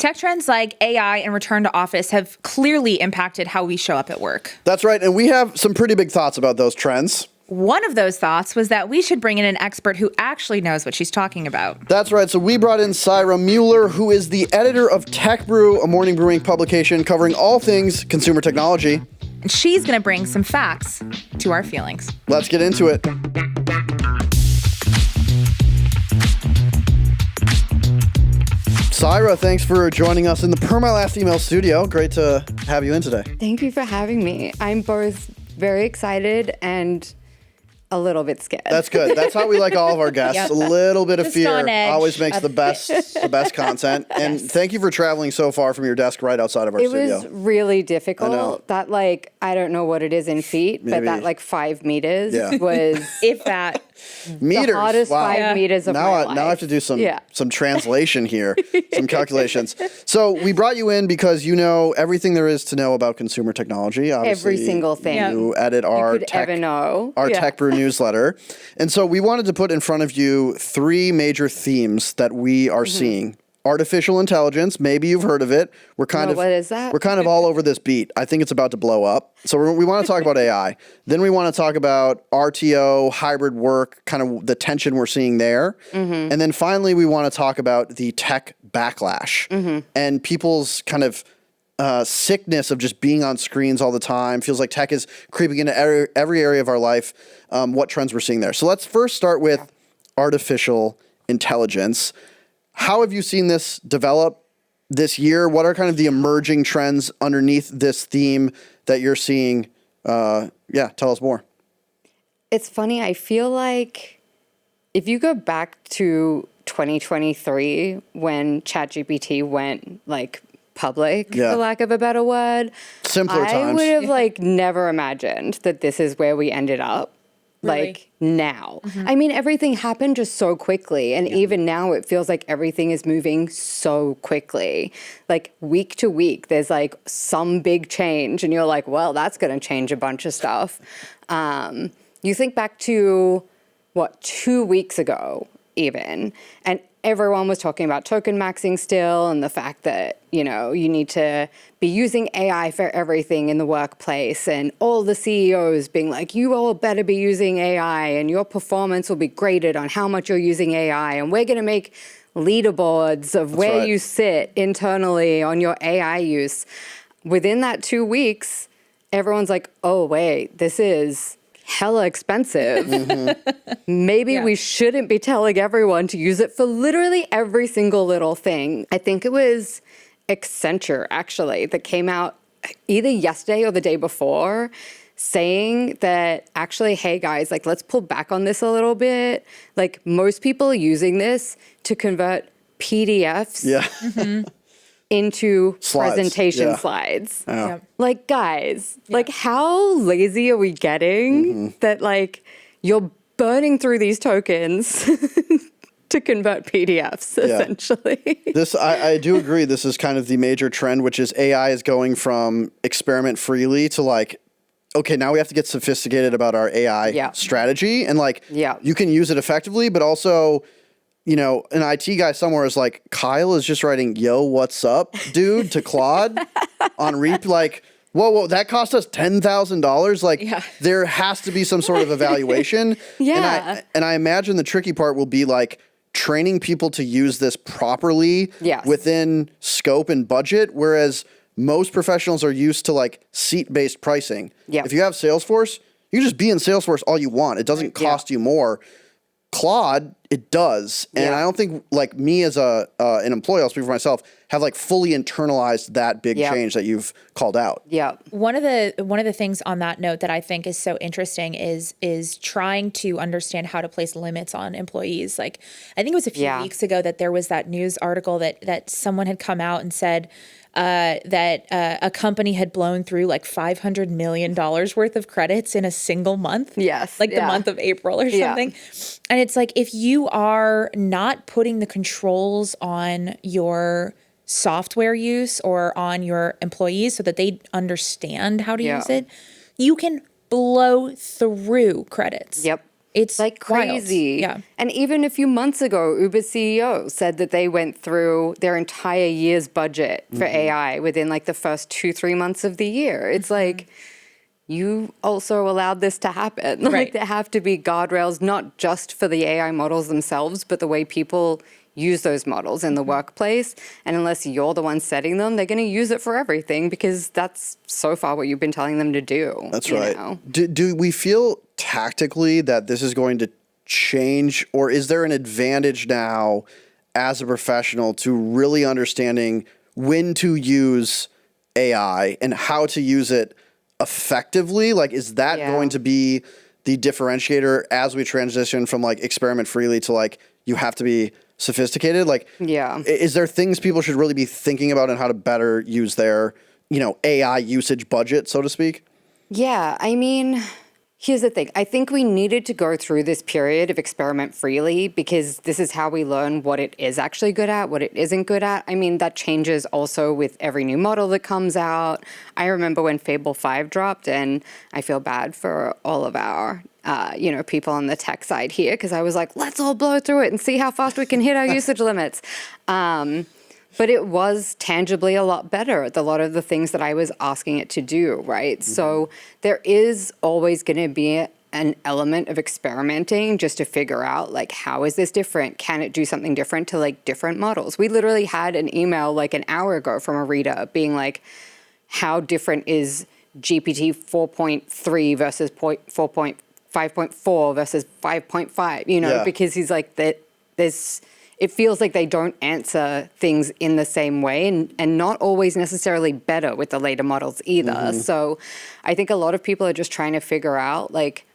Tech trends like AI and return to office have clearly impacted how we show up at work. That's right, and we have some pretty big thoughts about those trends. One of those thoughts was that we should bring in an expert who actually knows what she's talking about. That's right, so we brought in Saira Mueller, who is the editor of Tech Brew, a morning brewing publication covering all things consumer technology. And she's going to bring some facts to our feelings. Let's get into it. Saira, thanks for joining us in the Per My Last Email studio. Great to have you in today. Thank you for having me. I'm both very excited and a little bit scared. That's good. That's how we like all of our guests. Yep. A little bit of Just fear on edge. always makes the best content. And thank you for traveling so far from your desk right outside of our studio. It was really difficult. I know. That I don't know what it is in feet, Maybe. but that 5 meters Yeah. was If that. Meters. the hardest Wow. 5 meters of my life. Now I have to do some translation here, some calculations. So we brought you in because you know everything there is to know about consumer technology. Obviously, Every single thing you edit our could ever know. Tech Brew newsletter. And so we wanted to put in front of you 3 major themes that we are seeing. Artificial intelligence, maybe you've heard of it. what is that? We're kind of all over this beat. I think it's about to blow up. So we want to talk about AI. Then we want to talk about RTO, hybrid work, kind of the tension we're seeing there. And then finally, we want to talk about the tech backlash and people's kind of sickness of just being on screens all the time. Feels like tech is creeping into every area of our life. What trends we're seeing there. So let's first start with artificial intelligence. How have you seen this develop this year? What are kind of the emerging trends underneath this theme that you're seeing? Tell us more. It's funny. I feel like if you go back to 2023 when ChatGPT went public, for lack of a better word, Simpler I times. would have never imagined that this is where we ended up. Really? Now. I mean, everything happened just so quickly. And even now it feels like everything is moving so quickly. Week to week, there's some big change and you're like, well, that's going to change a bunch of stuff. You think back to 2 weeks ago even, and everyone was talking about token maxing still and the fact that, you need to be using AI for everything in the workplace, and all the CEOs being like, you all better be using AI and your performance will be graded on how much you're using AI. And we're going to make leaderboards of where you sit internally on your AI use. Within that 2 weeks, everyone's like, oh, wait, this is hella expensive. Maybe we shouldn't be telling everyone to use it for literally every single little thing. I think it was Accenture, actually, that came out either yesterday or the day before saying that actually, hey guys, let's pull back on this a little bit. Most people are using this to convert PDFs into presentation slides. Yeah. Guys, how lazy are we getting that you're burning through these tokens to convert PDFs, essentially? I do agree. This is kind of the major trend, which is AI is going from experiment freely to okay, now we have to get sophisticated about our AI strategy. And you can use it effectively, but also, an IT guy somewhere is like, Kyle is just writing, yo, what's up, dude, to Claude on whoa, that cost us $10,000. There has to be some sort of evaluation. And I imagine the tricky part will be training people to use this properly within scope and budget, whereas most professionals are used to seat-based pricing. If you have Salesforce, you can just be in Salesforce all you want. It doesn't cost you more. Claude, it does. And I don't think me as an employee, I'll speak for myself, have fully internalized that big change that you've called out. One of the things on that note that I think is so interesting is trying to understand how to place limits on employees. I think it was a few weeks ago that there was that news article that someone had come out and said that a company had blown through $500 million worth of credits in a single month. The month of April or something. And it's if you are not putting the controls on your software use or on your employees so that they understand how to use it, you can blow through credits. It's like crazy. Wild. Yeah. And even a few months ago, Uber's CEO said that they went through their entire year's budget for AI within like the first 2-3 months of the year. It's like, you also allowed this to happen. Like Right. there have to be guardrails, not just for the AI models themselves, but the way people use those models in the workplace. And unless you're the one setting them, they're going to use it for everything because that's so far what you've been telling them to do. That's right. Do we feel tactically that this is going to change, or is there an advantage now as a professional to really understanding when to use AI and how to use it effectively? Like, is that going to be the differentiator as we transition from like experiment freely to like you have to be sophisticated? Like, is there things people should really be thinking about and how to better use their, AI usage budget, so to speak? Yeah, I mean, here's the thing. I think we needed to go through this period of experiment freely because this is how we learn what it is actually good at, what it isn't good at. I mean, that changes also with every new model that comes out. I remember when Fable 5 dropped, and I feel bad for all of our people on the tech side here because I was like, let's all blow through it and see how fast we can hit our usage limits. But it was tangibly a lot better at a lot of the things that I was asking it to do, right? So there is always going to be an element of experimenting just to figure out, like, how is this different? Can it do something different to, like, different models? We literally had an email, like, an hour ago from a reader being like, how different is GPT 4.3 versus 5.4 versus 5.5, because he's like, it feels like they don't answer things in the same way and not always necessarily better with the later models either. So I think a lot of people are just trying to figure out, like,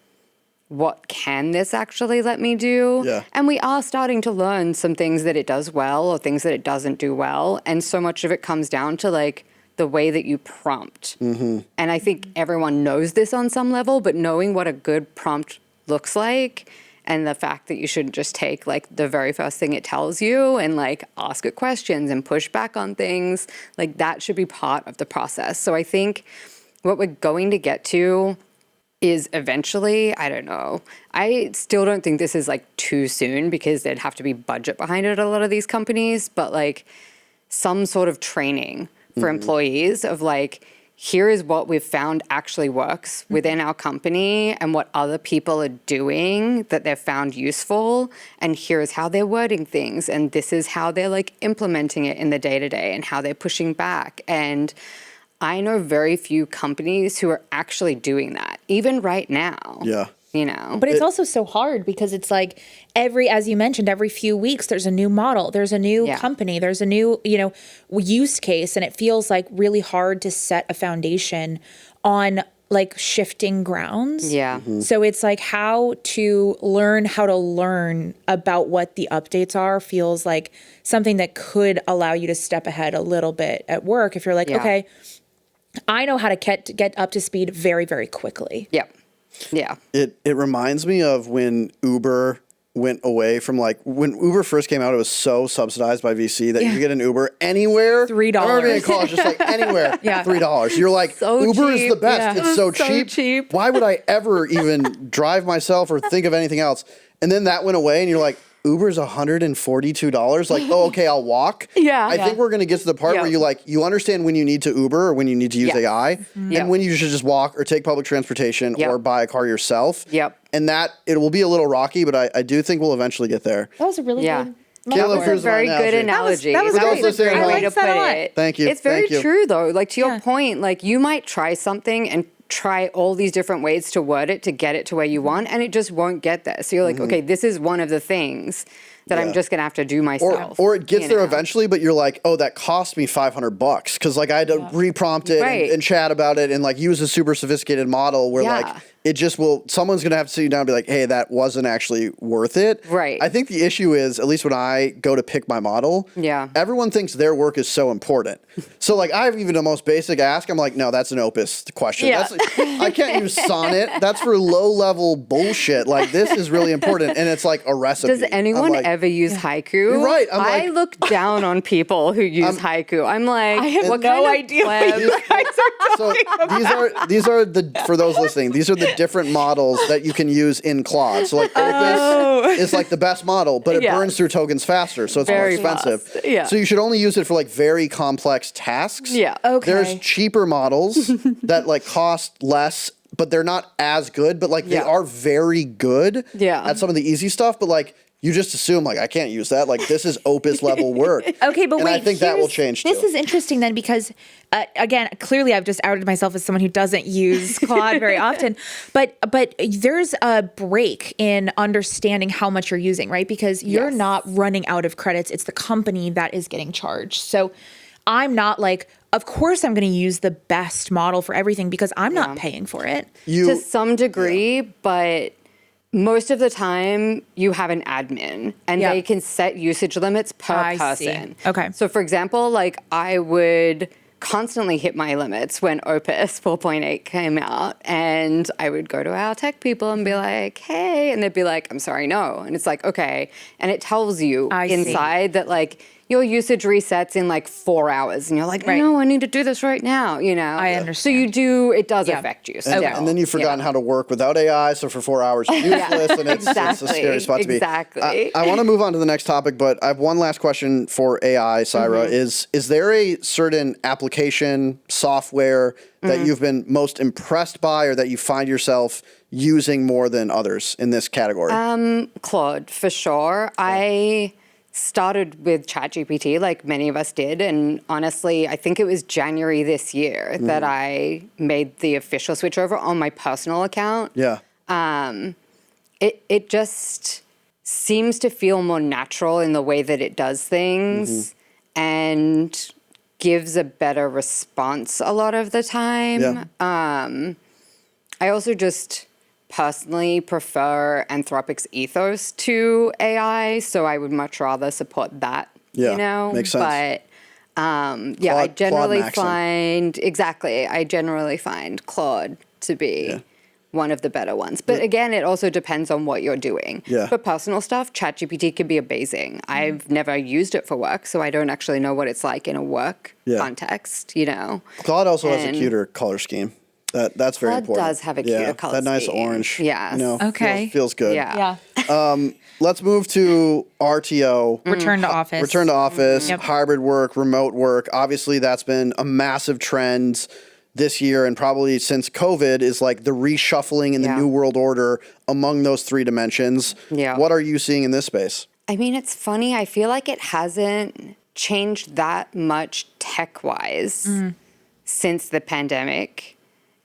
what can this actually let me do? Yeah. And we are starting to learn some things that it does well or things that it doesn't do well. And so much of it comes down to, like, the way that you prompt. And I think everyone knows this on some level, but knowing what a good prompt looks like and the fact that you shouldn't just take, like, the very first thing it tells you and, like, ask it questions and push back on things, like, that should be part of the process. So I think what we're going to get to is eventually, I don't know, I still don't think this is, like, too soon because there'd have to be budget behind it at a lot of these companies, but, like, some sort of training for employees of, like, here is what we've found actually works within our company and what other people are doing that they've found useful. And here's how they're wording things. And this is how they're, like, implementing it in the day-to-day and how they're pushing back. And I know very few companies who are actually doing that, even right now. Yeah. But it's also so hard because it's like as you mentioned, every few weeks there's a new model, there's a new company, there's a new, use case. And it feels like really hard to set a foundation on, like, shifting grounds. Yeah. So it's like how to learn about what the updates are feels like something that could allow you to step ahead a little bit at work. If you're like, okay, I know how to get up to speed very, very quickly. Yep. Yeah. It reminds me of when Uber went away from, like, when Uber first came out, it was so subsidized by VC that you could get an Uber anywhere. $3. I remember being in college, just like anywhere, $3. You're like, so Uber cheap. is the best. It's so cheap. cheap. Why would I ever even drive myself or think of anything else? And then that went away and you're like, Uber's $142. Like, oh, okay, I'll walk. I think we're going to get to the part where you understand when you need to Uber or when you need to use AI and when you should just walk or take public transportation or buy a car yourself. And that, it will be a little rocky, but I do think we'll eventually get there. That was a really good Kaila, That was a very good analogy. That was a great way to put that it. Thank you. It's very true, though. Like, to your point, like, you might try something and try all these different ways to word it to get it to where you want, and it just won't get there. So you're like, okay, this is one of the things that I'm just going to have to do myself. Or it gets there eventually, but you're like, oh, that cost me $500 because, like, I had to re-prompt it and chat about it and, like, use a super sophisticated model where like it just will, someone's going to have to sit you down and be like, hey, that wasn't actually worth it. Right. I think the issue is, at least when I go to pick my model, everyone thinks their work is so important. So, like, I have even the most basic ask. I'm like, no, that's an Opus question. Yeah. I can't use Sonnet. That's for low-level bullshit. Like, this is really important, and it's like a recipe. Does anyone ever use haiku? You're right. I look down on people who use haiku. I'm like, I have what no kind of idea what you guys are talking about. These are the, for those listening, these are the different models that you can use in Claude. So like Opus is like the best model, but it burns through tokens faster, so it's more expensive. Yeah. So you should only use it for like very complex tasks. Yeah. Okay. There's cheaper models that like cost less, but they're not as good, but like they are very good at some of the easy stuff, but like you just assume like I can't use that. Like this is Opus level work. Okay, but and wait, I think that will change too. This is interesting then because again, clearly I've just outed myself as someone who doesn't use Claude very often. But there's a break in understanding how much you're using, right? Because you're not running out of credits. It's the company that is getting charged. So I'm not like, of course I'm going to use the best model for everything because I'm not paying for it. To some degree, but most of the time you have an admin and they can set usage limits per person. See. Okay. So for example, like I would constantly hit my limits when Opus 4.8 came out, and I would go to our tech people and be like, hey, and they'd be like, I'm sorry, no. And it's like, okay. And it tells you inside that like your usage resets in like 4 hours and you're like, no, I need to do this right now, you know? I understand. So you do, it does affect you. And then you've forgotten how to work without AI, so for 4 hours you're useless, and it's a scary spot to be. Exactly. I want to move on to the next topic, but I have one last question for AI, Saira. Is there a certain application, software that you've been most impressed by or that you find yourself using more than others in this category? Claude, for sure. I started with ChatGPT like many of us did, and honestly I think it was January this year that I made the official switch over on my personal account. It just seems to feel more natural in the way that it does things and gives a better response a lot of the time. I also just personally prefer Anthropic's ethos to AI, so I would much rather support that, you know? Makes sense. But I generally find Claude to be one of the better ones. But again, it also depends on what you're doing. For personal stuff, ChatGPT can be amazing. I've never used it for work, so I don't actually know what it's like in a work context, you know? Claude also has a cuter color scheme. That's very important. Claude does have a cuter color that nice scheme. orange. Yes. You know, feels good. Yeah. Let's move to RTO. Return to office. Return to office, hybrid work, remote work. Obviously, that's been a massive trend this year and probably since COVID is like the reshuffling in the new world order among those three dimensions. What are you seeing in this space? I mean, it's funny. I feel like it hasn't changed that much tech-wise since the pandemic,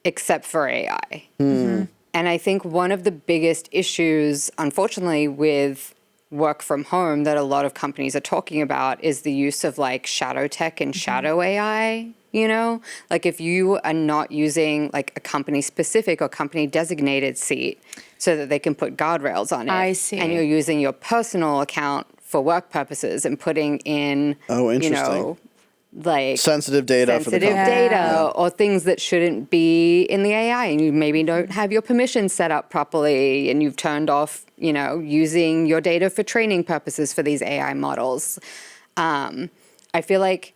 except for AI. And I think one of the biggest issues, unfortunately, with work from home that a lot of companies are talking about is the use of like shadow tech and shadow AI, you know? Like if you are not using like a company specific or company designated seat so that they can put guardrails on it. I see. And you're using your personal account for work purposes and putting in, you know, like sensitive data or things that shouldn't be in the AI, and you maybe don't have your permissions set up properly and you've turned off, you know, using your data for training purposes for these AI models. I feel like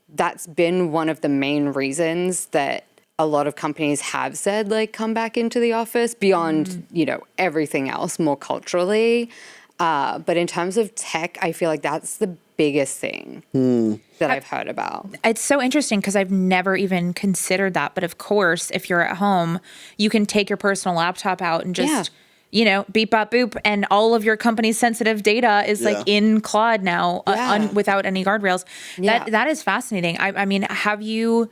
that's been one of the main reasons that a lot of companies have said like come back into the office beyond, you know, everything else more culturally. But in terms of tech, I feel like that's the biggest thing that I've heard about. It's so interesting because I've never even considered that. But of course, if you're at home, you can take your personal laptop out and just, you know, beep, bop, boop. And all of your company's sensitive data is like in Claude now without any guardrails. That is fascinating. I mean, have you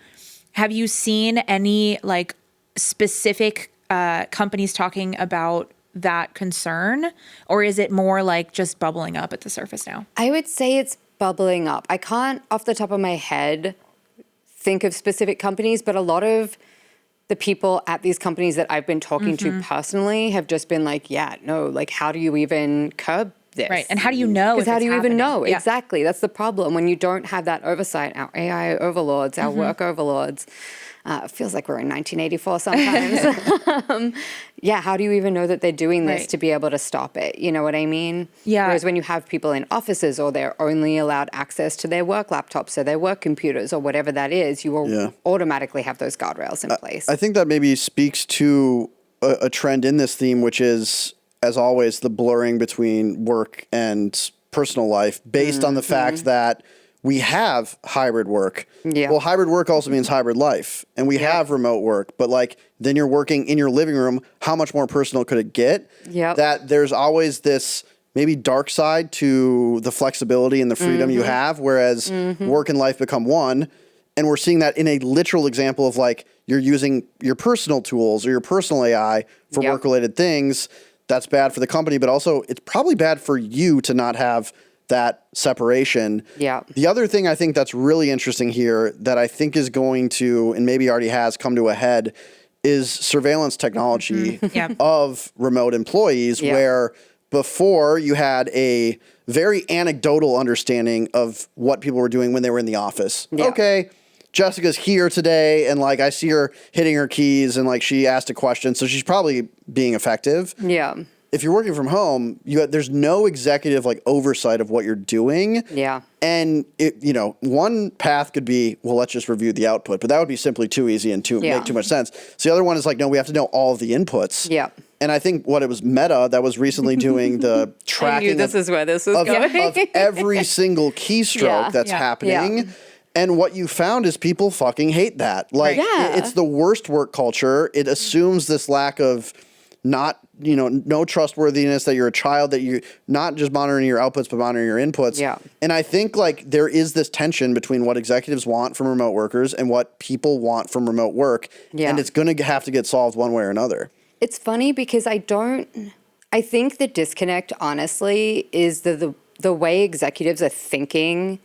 seen any like specific companies talking about that concern, or is it more like just bubbling up at the surface now? I would say it's bubbling up. I can't off the top of my head think of specific companies, but a lot of the people at these companies that I've been talking to personally have just been like, like how do you even curb this? Right. And how do you know? Because how do you even know? Exactly. That's the problem. When you don't have that oversight, our AI overlords, our work overlords, it feels like we're in 1984 sometimes. How do you even know that they're doing this to be able to stop it? You know what I mean? Yeah. Whereas when you have people in offices or they're only allowed access to their work laptops or their work computers or whatever that is, you will automatically have those guardrails in place. I think that maybe speaks to a trend in this theme, which is, as always, the blurring between work and personal life based on the fact that we have hybrid work. Yeah. Well, hybrid work also means hybrid life, and we have remote work, but like then you're working in your living room. How much more personal could it get? Yeah. That there's always this maybe dark side to the flexibility and the freedom you have, whereas work and life become one. And we're seeing that in a literal example of like you're using your personal tools or your personal AI for work-related things. That's bad for the company, but also it's probably bad for you to not have that separation. Yeah. The other thing I think that's really interesting here that I think is going to, and maybe already has come to a head, is surveillance technology of remote employees, where before you had a very anecdotal understanding of what people were doing when they were in the office. Yeah. Okay, Jessica's here today, and like I see her hitting her keys, and like she asked a question, so she's probably being effective. Yeah. If you're working from home, there's no executive like oversight of what you're doing. Yeah. And one path could be, well, let's just review the output, but that would be simply too easy and make too much sense. So the other one is like, no, we have to know all of the inputs. Yeah. And I think what it was Meta that was recently doing the tracking. I knew this is where this was going. Of every single keystroke that's happening. Yeah. And what you found is people fucking hate that. Like, it's the worst work culture. It assumes this lack of no trustworthiness, that you're a child, that you're not just monitoring your outputs, but monitoring your inputs. Yeah. And I think like there is this tension between what executives want from remote workers and what people want from remote work. Yeah. And it's going to have to get solved one way or another. It's funny because I think the disconnect, honestly, is the way executives are thinking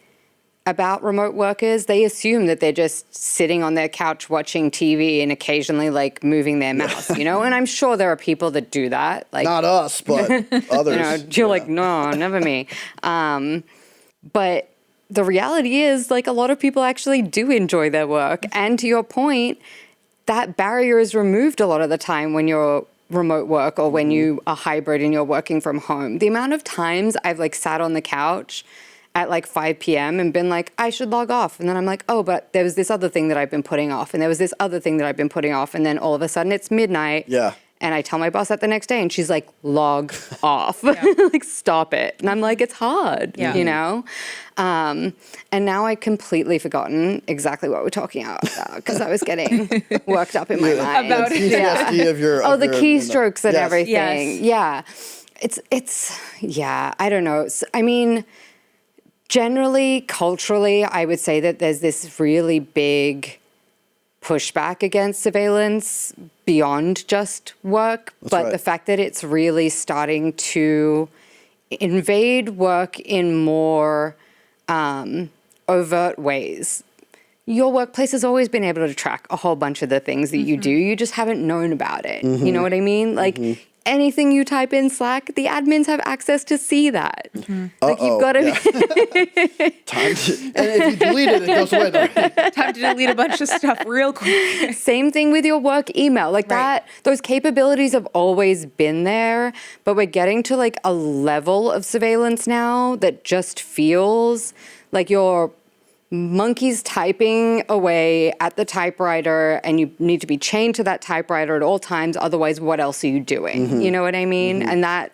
about remote workers. They assume that they're just sitting on their couch watching TV and occasionally like moving their mouse, and I'm sure there are people that do that. Like not us, but others. You're like, no, never me. But the reality is like a lot of people actually do enjoy their work. And to your point, that barrier is removed a lot of the time when you're remote work or when you are hybrid and you're working from home. The amount of times I've like sat on the couch at like 5 p.m. and been like, I should log off. And then I'm like, oh, but there was this other thing that I've been putting off. And there was this other thing that I've been putting off. And then all of a sudden it's midnight. Yeah. And I tell my boss that the next day and she's like, log off. Like, stop it. And I'm like, it's hard, And now I've completely forgotten exactly what we're talking about because I was getting worked up in my mind. About PTSD of your... the keystrokes and everything. Yes. Yeah. It's I don't know. I mean... Generally, culturally, I would say that there's this really big pushback against surveillance beyond just work. But the fact that it's really starting to invade work in more overt ways. Your workplace has always been able to track a whole bunch of the things that you do. You just haven't known about it. You know what I mean? Like... Anything you type in Slack, the admins have access to see that. Like you've got to. And if you delete it, it goes away. Time to delete a bunch of stuff real quick. Same thing with your work email, like that. Those capabilities have always been there, but we're getting to like a level of surveillance now that just feels like you're monkeys typing away at the typewriter and you need to be chained to that typewriter at all times. Otherwise, what else are you doing? You know what I mean? And that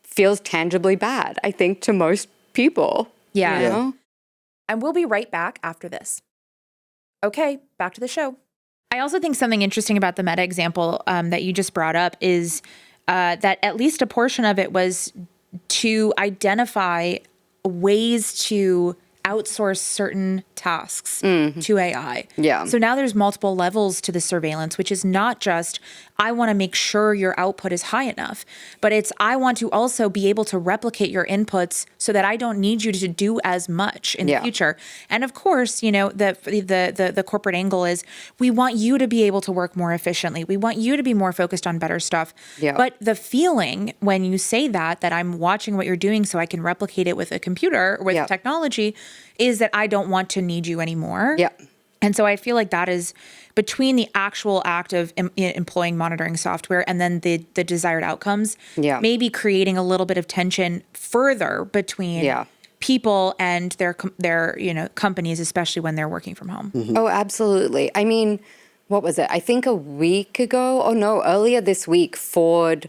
feels tangibly bad, I think, to most people. Yeah. You know? And we'll be right back after this. Okay, back to the show. I also think something interesting about the Meta example that you just brought up is that at least a portion of it was to identify ways to outsource certain tasks to AI. Yeah. So now there's multiple levels to the surveillance, which is not just, I want to make sure your output is high enough, but it's, I want to also be able to replicate your inputs so that I don't need you to do as much in the future. And of course, the corporate angle is we want you to be able to work more efficiently. We want you to be more focused on better stuff. Yeah. But the feeling when you say that I'm watching what you're doing so I can replicate it with a computer or with technology is that I don't want to need you anymore. Yeah. And so I feel like that is between the actual act of employing monitoring software and then the desired outcomes, maybe creating a little bit of tension further between people and their companies, especially when they're working from home. Oh, absolutely. I mean, what was it? I think a week ago, earlier this week, Ford,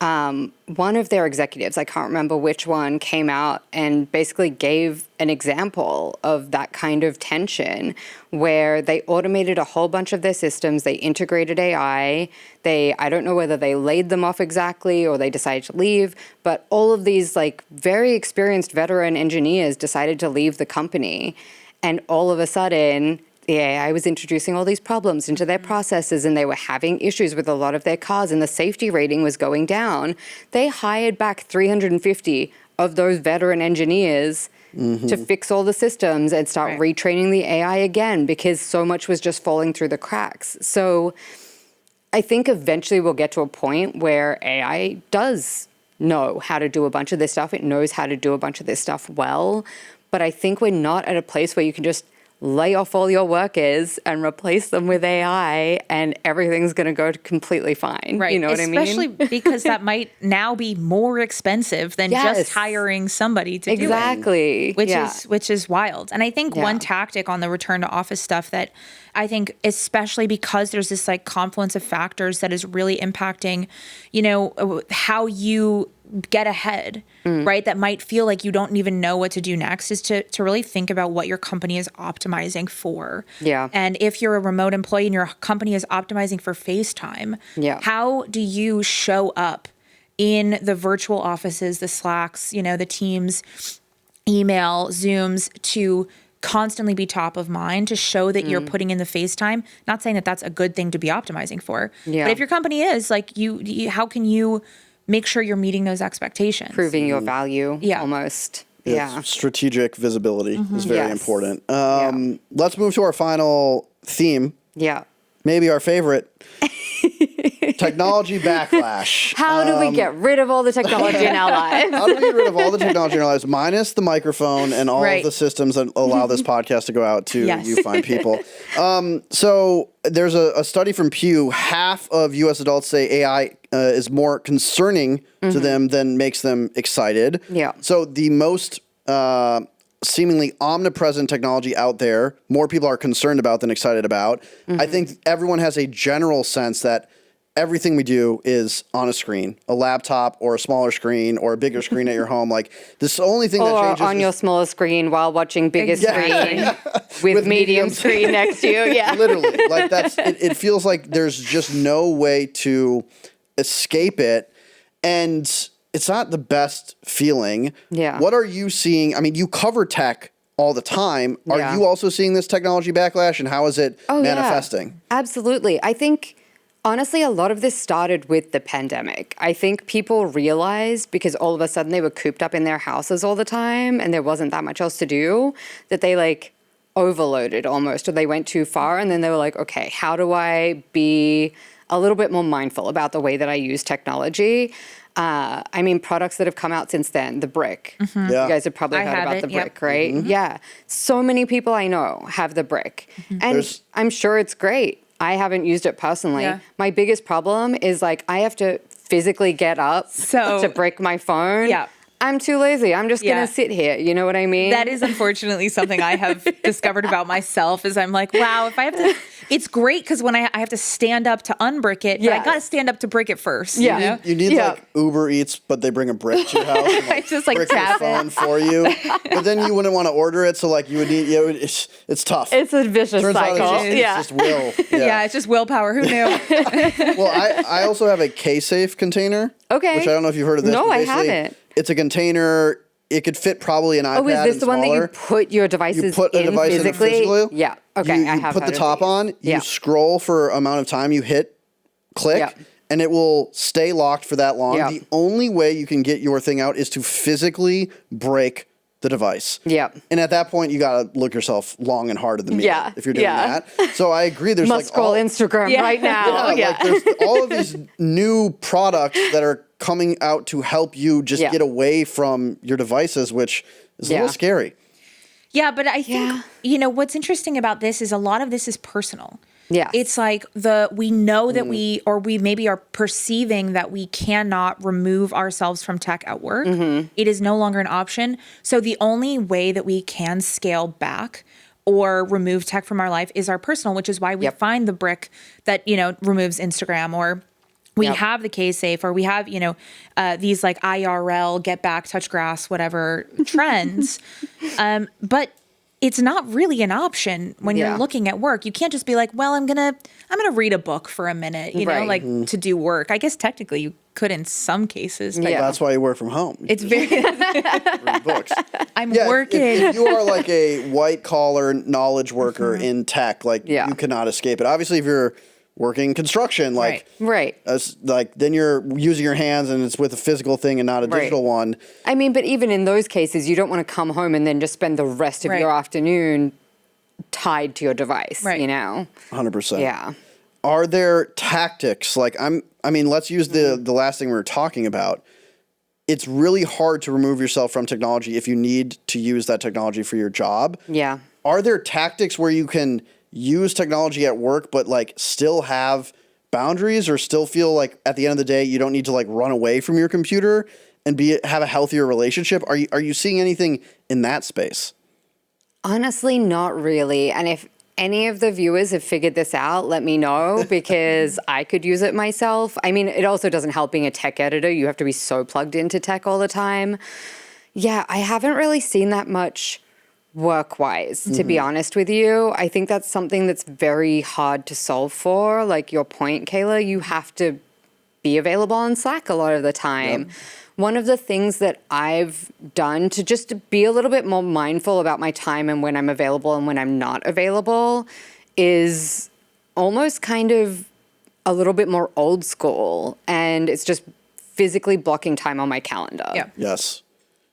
one of their executives, I can't remember which one, came out and basically gave an example of that kind of tension where they automated a whole bunch of their systems, they integrated AI, I don't know whether they laid them off exactly or they decided to leave, but all of these like very experienced veteran engineers decided to leave the company, and all of a sudden the AI was introducing all these problems into their processes, and they were having issues with a lot of their cars, and the safety rating was going down. They hired back 350 of those veteran engineers to fix all the systems and start retraining the AI again, because so much was just falling through the cracks. So I think eventually we'll get to a point where AI does know how to do a bunch of this stuff. It knows how to do a bunch of this stuff well. But I think we're not at a place where you can just lay off all your workers and replace them with AI and everything's going to go completely fine. Right. You know what I mean? Especially because that might now be more expensive than just hiring somebody to do it. Which is wild. And I think one tactic on the return to office stuff that I think, especially because there's this like confluence of factors that is really impacting, how you get ahead, right? That might feel like you don't even know what to do next, is to really think about what your company is optimizing for. Yeah. And if you're a remote employee and your company is optimizing for FaceTime, how do you show up in the virtual offices, the Slacks, the Teams, email, Zooms, to constantly be top of mind, to show that you're putting in the FaceTime? Not saying that that's a good thing to be optimizing for, but if your company is, like, you how can you make sure you're meeting those expectations? Proving your value, almost. Strategic visibility is very important. Let's move to our final theme. Yeah. Maybe our favorite. Technology backlash. How do we get rid of all the technology in our lives? How do we get rid of all the technology in our lives, minus the microphone and all of the systems that allow this podcast to go out to you fine people? So there's a study from Pew. Half of U.S. adults say AI is more concerning to them than makes them excited. Yeah. So the most seemingly omnipresent technology out there, more people are concerned about than excited about. I think everyone has a general sense that everything we do is on a screen, a laptop or a smaller screen or a bigger screen at your home. Like, this only thing that changes. Or on your smaller screen while watching bigger screen with medium screen next to you. Yeah. Literally. Like, it feels like there's just no way to escape it. And it's not the best feeling. Yeah. What are you seeing? I mean, you cover tech all the time. Are you also seeing this technology backlash, and how is it manifesting? Yeah. Absolutely. I think, honestly, a lot of this started with the pandemic. I think people realized, because all of a sudden they were cooped up in their houses all the time and there wasn't that much else to do, that they like overloaded almost, or they went too far. And then they were like, okay, how do I be a little bit more mindful about the way that I use technology? I mean, products that have come out since then, the brick. You guys have probably heard about the brick, right? Yeah. So many people I know have the brick. And I'm sure it's great. I haven't used it personally. My biggest problem is, like, I have to physically get up to break my phone. I'm too lazy. I'm just going to sit here. You know what I mean? That is unfortunately something I have discovered about myself, is I'm like, wow, if I have to, it's great because when I have to stand up to unbrick it, but I got to stand up to brick it first. You need like Uber Eats, but they bring a brick to your house. And, like, just like brick your phone for you. But then you wouldn't want to order it. So like you would need, it's tough. It's a vicious cycle. It's just will. It's just willpower. Who knew? Well, I also have a K-Safe container. Okay. Which I don't know if you've heard of this. No, I haven't. It's a container. It could fit probably an iPad. Oh, is this the one that you put your devices in physically? Yeah. Okay, I have. You put the top on. You scroll for amount of time. You hit click, and it will stay locked for that long. The only way you can get your thing out is to physically break the device. And at that point, you got to look yourself long and hard at the mirror if you're doing that. So I agree. There's must scroll Instagram right now. Like there's all of these new products that are coming out to help you just get away from your devices, which is a little scary. Yeah, but I think, what's interesting about this is a lot of this is personal. Yeah. It's like we know that we maybe are perceiving that we cannot remove ourselves from tech at work. It is no longer an option. So the only way that we can scale back or remove tech from our life is our personal, which is why we find the brick that, removes Instagram, or we have the K-Safe, or we have, these like IRL, get back, touch grass, whatever trends. But it's not really an option when you're looking at work. You can't just be like, well, I'm gonna read a book for a minute, to do work. I guess technically you could in some cases. But that's why you work from home. It's very read books. I'm working. If you are like a white collar knowledge worker in tech, you cannot escape it. Obviously, if you're working construction, then you're using your hands and it's with a physical thing and not a digital one. I mean, but even in those cases, you don't want to come home and then just spend the rest of your afternoon tied to your device, 100%. Yeah. Are there tactics? Let's use the last thing we were talking about. It's really hard to remove yourself from technology if you need to use that technology for your job. Yeah. Are there tactics where you can use technology at work, but still have boundaries, or still feel like at the end of the day, you don't need to run away from your computer and have a healthier relationship? Are you seeing anything in that space? Honestly, not really. And if any of the viewers have figured this out, let me know, because I could use it myself. I mean, it also doesn't help being a tech editor. You have to be so plugged into tech all the time. Yeah, I haven't really seen that much work-wise, to be honest with you. I think that's something that's very hard to solve for. Like your point, Kaila, you have to be available on Slack a lot of the time. Yep. One of the things that I've done to just be a little bit more mindful about my time and when I'm available and when I'm not available is almost kind of a little bit more old school. And it's just physically blocking time on my calendar. Yeah. Yes.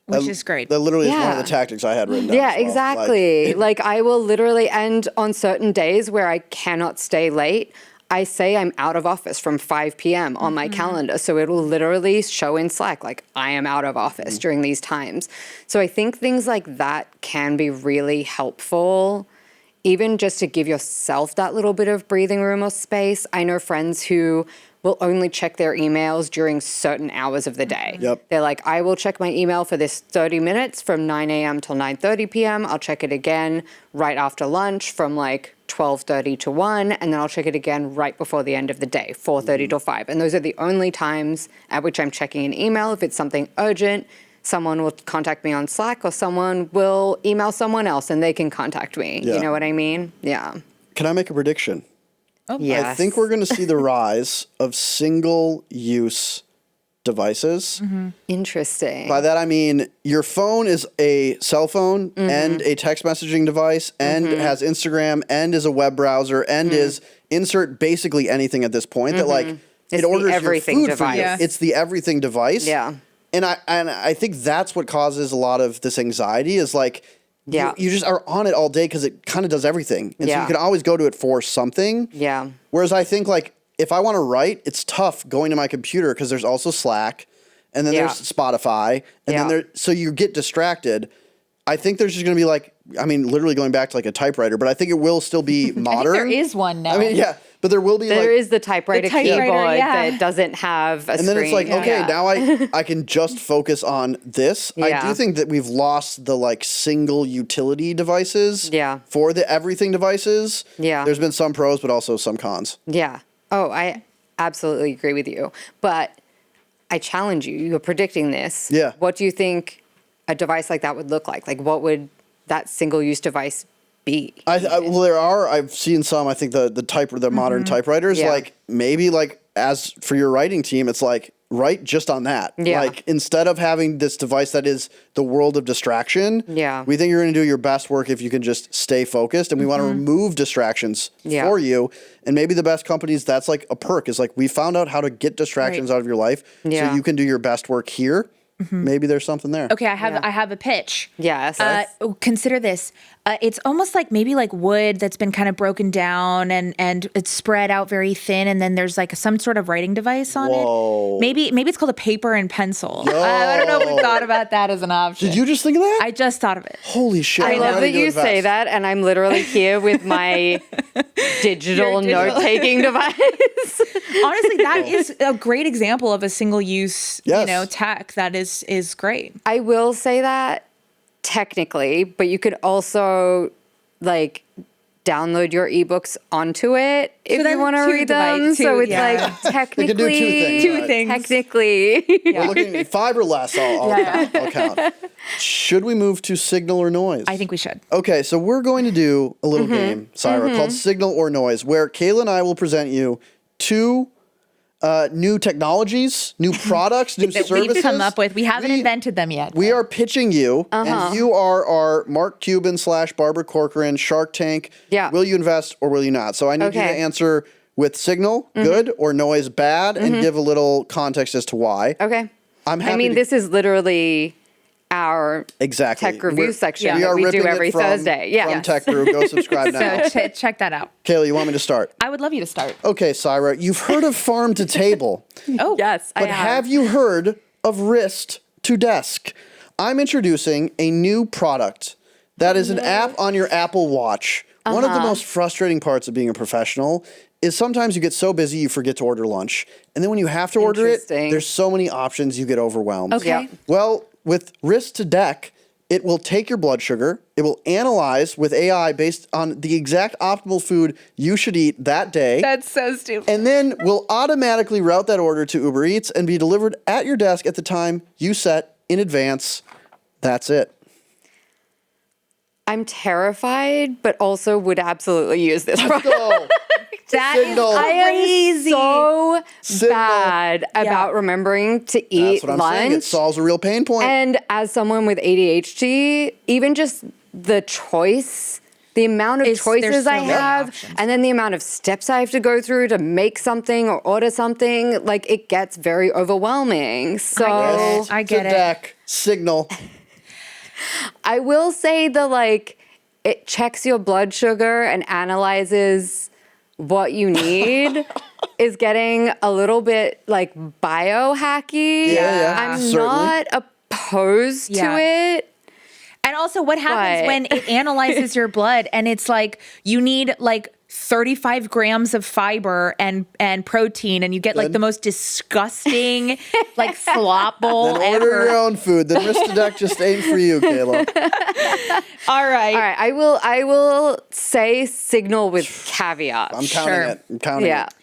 Which is great. That literally is one of the tactics I had written down. Yeah, exactly. I will literally end on certain days where I cannot stay late. I say I'm out of office from 5 p.m. on my calendar. So it will literally show in Slack, I am out of office during these times. So I think things like that can be really helpful, even just to give yourself that little bit of breathing room or space. I know friends who will only check their emails during certain hours of the day. Yep. They're like, I will check my email for this 30 minutes from 9 a.m. till 9:30 p.m. I'll check it again right after lunch from 12:30 to 1, and then I'll check it again right before the end of the day, 4:30 to 5. And those are the only times at which I'm checking an email. If it's something urgent, someone will contact me on Slack, or someone will email someone else and they can contact me. Yeah. You know what I mean? Yeah. Can I make a prediction? Oh, yes. I think we're going to see the rise of single-use devices. Interesting. By that I mean your phone is a cell phone and a text messaging device and has Instagram and is a web browser and is insert basically anything at this point that it orders your food device. for you. Yeah. It's the everything device. Yeah. And I think that's what causes a lot of this anxiety is you just are on it all day because it kind of does everything. And so you can always go to it for something. Yeah. Whereas I think if I want to write, it's tough going to my computer because there's also Slack and then there's Spotify and then so you get distracted. I think there's just going to be literally going back to a typewriter, but I think it will still be modern. I think there is one now. I mean, yeah, but there will be There is the typewriter keyboard that doesn't have a and screen. then it's okay, now I can just focus on this. I do think that we've lost the single utility devices for the everything devices. Yeah. There's been some pros, but also some cons. Yeah. Oh, I absolutely agree with you. But I challenge you. You're predicting this. Yeah. What do you think a device like that would look like? What would that single-use device be? I've seen some. I think the modern typewriters. Maybe as for your writing team, it's write just on that. Yeah. Instead of having this device that is the world of distraction. Yeah. We think you're going to do your best work if you can just stay focused, and we want to remove distractions for you. And maybe the best companies, that's a perk. Is we found out how to get distractions out of your life, so you can do your best work here. Maybe there's something there. Okay, I have a pitch. Yes. Consider this. It's almost maybe wood that's been kind of broken down and it's spread out very thin, and then there's some sort of writing device on it. Maybe it's called a paper and pencil. I don't know if we thought about that as an option. Did you just think of that? I just thought of it. Holy shit! I love that you say that, and I'm literally here with my digital note-taking device. Honestly, that is a great example of a single-use, tech that is great. I will say that technically, but you could also like download your ebooks onto it if you want to read them. So it's like technically you can do two things. Technically, we're looking 5 or less. I'll count. Should we move to signal or noise? I think we should. Okay, so we're going to do a little game, Saira, called Signal or Noise, where Kaila and I will present you 2 new technologies, new products, new services we've come up with. We haven't invented them yet. We are pitching you, and you are our Mark Cuban / Barbara Corcoran Shark Tank. Yeah. Will you invest or will you not? So I need you to answer with signal, good, or noise, bad, and give a little context as to why. Okay. I'm happy. I mean, this is literally our tech review section we that are we do ripping every it from, Thursday. Yeah. From Tech Brew. Go subscribe now. So check that out. Kayla, you want me to start? I would love you to start. Okay, Saira, you've heard of farm to table. Oh, yes, But have you heard of wrist to desk? I'm introducing a new product that is an app on your Apple Watch. One of the most frustrating parts of being a professional is sometimes you get so busy you forget to order lunch. And then when you have to order it, there's so many options you get overwhelmed. Okay. Yeah. Well, with wrist to deck, it will take your blood sugar. It will analyze with AI based on the exact optimal food you should eat that day. That's so stupid. And then will automatically route that order to Uber Eats and be delivered at your desk at the time you set in advance. That's it. I'm terrified, but also would absolutely use this. Let's go. That Signal. I crazy. am so Signal. bad about remembering to eat That's what I'm lunch. saying. It solves a real pain point. And as someone with ADHD, even just the choice, the amount of choices I have, and then the amount of steps I have to go through to make something or order something, like it gets very overwhelming. So I get it. Deck, signal. I will say it checks your blood sugar and analyzes what you need is getting a little bit like biohacky. Yeah, I'm certainly. not opposed to it. And also what happens when it analyzes your blood and it's like you need like 35 grams of fiber and protein and you get like the most disgusting like slop bowl Then ever. order your own food. The wrist to deck just ain't for you, Kayla. All right. I will say signal with caveats. I'm counting it. I'm counting it.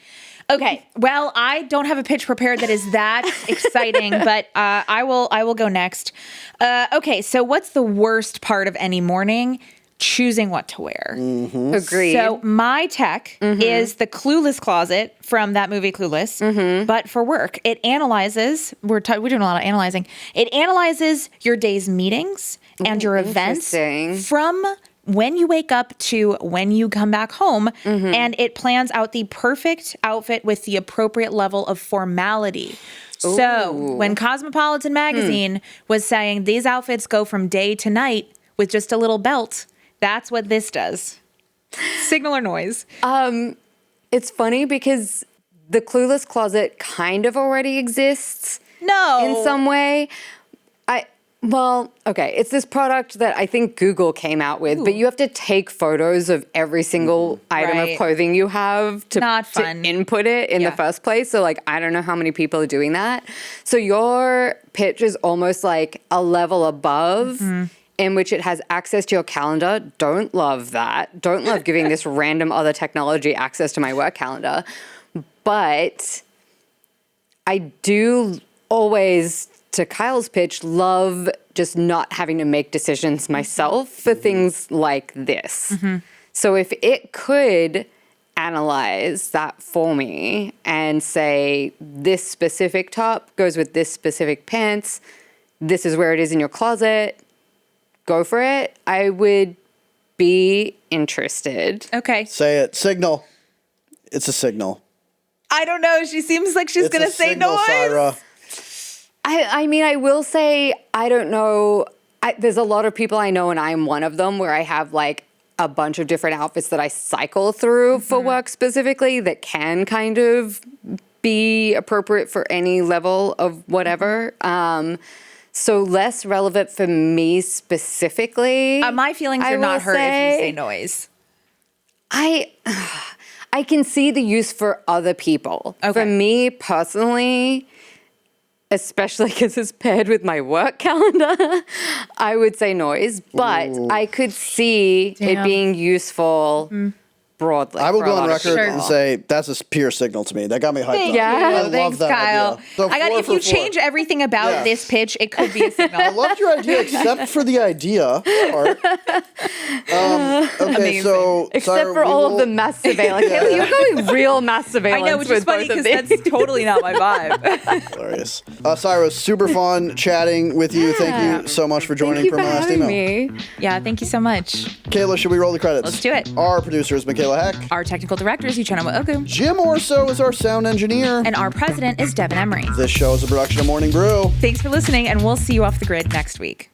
Okay. Well, I don't have a pitch prepared that is that exciting, but I will go next. Okay. So what's the worst part of any morning? Choosing what to wear. Agreed. So my tech is the Clueless closet from that movie Clueless, but for work. It analyzes, we're doing a lot of analyzing. It analyzes your day's meetings and your events from when you wake up to when you come back home, and it plans out the perfect outfit with the appropriate level of formality. Ooh. So when Cosmopolitan magazine was saying these outfits go from day to night with just a little belt, that's what this does. Signal or noise? It's funny because the Clueless closet kind of already exists. No. In some way. It's this product that I think Google came out with, but you have to take photos of every single item of clothing you have to input it in the first place. So I don't know how many people are doing that. So your pitch is almost like a level above. In which it has access to your calendar. Don't love that. Don't love giving this random other technology access to my work calendar. But I do always, to Kyle's pitch, love just not having to make decisions myself for things like this. So if it could analyze that for me and say, this specific top goes with this specific pants, this is where it is in your closet, go for it, I would be interested. Okay. Say it. Signal. It's a signal. I don't know. She seems like she's going to say signal, noise. Saira. I mean, I will say, I don't know. There's a lot of people I know, and I'm one of them, where I have a bunch of different outfits that I cycle through for work specifically that can kind of be appropriate for any level of whatever. So less relevant for me specifically. My feelings are not hurt if you say noise. I can see the use for other people. Okay. For me personally, especially because it's paired with my work calendar, I would say noise. But I could see it being useful broadly. I will go on record and say that's a pure signal to me. That got me hyped up. I love that Kyle. idea. So if you change everything about this pitch, it could be a signal. I loved your idea, except for the idea part. Okay, so except for all of the mass surveillance. Kaila, you're going real mass surveillance. I know, which is funny because that's totally not my vibe. Hilarious. Saira, super fun chatting with you. Thank you so much for joining for my last email. Me. Yeah, thank you so much. Kayla, should we roll the credits? Let's do it. Our producer is Michaela Heck. Our technical director is Uchenna Ogu. Jim Orso is our sound engineer. And our president is Devin Emery. This show is a production of Morning Brew. Thanks for listening, and we'll see you off the grid next week.